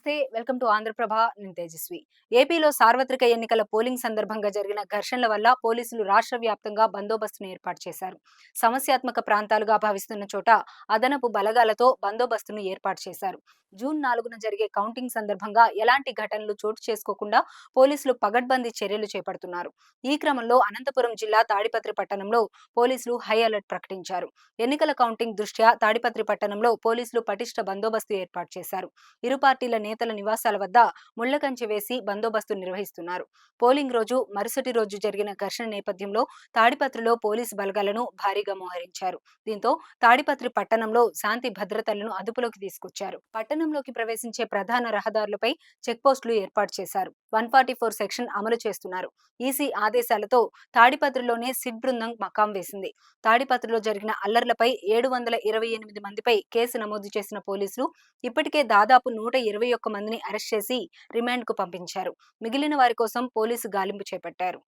నమస్తే. Welcome to Andhraprabha. నేను తేజస్వి. ఏపీలో సార్వత్రిక ఎన్నికల పోలింగ్ సందర్భంగా జరిగిన ఘర్షణల వల్ల పోలీసులు రాష్ట్ర వ్యాప్తంగా బందోబస్తును ఏర్పాటు చేశారు. సమస్యాత్మక ప్రాంతాలుగా భావిస్తున్న చోట అదనపు బలగాలతో బందోబస్తును ఏర్పాటు చేశారు. జూన్ 4న జరిగే కౌంటింగ్ సందర్భంగా ఎలాంటి ఘటనలు చోటు చేసుకోకుండా పోలీసులు పగడ్బందీ చర్యలు చేపడుతున్నారు. ఈ క్రమంలో అనంతపురం జిల్లా తాడిపత్రి పట్టణంలో పోలీసులు హై అలర్ట్ ప్రకటించారు. ఎన్నికల కౌంటింగ్ దృష్ట్యా తాడిపత్రి పట్టణంలో పోలీసులు పటిష్ట బందోబస్తు ఏర్పాటు చేశారు. ఇరు పార్టీల నేతల నివాసాల వద్ద ముళ్లకంచె వేసి బందోబస్తు నిర్వహిస్తున్నారు. పోలింగ్ రోజు మరుసటి రోజు జరిగిన ఘర్షణ నేపథ్యంలో తాడిపత్రిలో పోలీసు బలగాలను భారీగా మోహరించారు. దీంతో తాడిపత్రి పట్టణంలో శాంతి భద్రతలను అదుపులోకి తీసుకొచ్చారు. పట్టణంలోకి ప్రవేశించే ప్రధాన రహదారులపై చెక్పోస్టులు ఏర్పాటు చేశారు. 144 సెక్షన్ అమలు చేస్తున్నారు. ఈసీ ఆదేశాలతో తాడిపత్రిలోనే సిట్ బృందం మకాం వేసింది. తాడిపత్రిలో జరిగిన అల్లర్లపై 728 మందిపై కేసు నమోదు చేసిన పోలీసులు ఇప్పటికే దాదాపు 121 మందిని అరెస్ట్ చేసి రిమాండ్ కు పంపించారు. మిగిలిన వారి కోసం పోలీసు గాలింపు చేపట్టారు.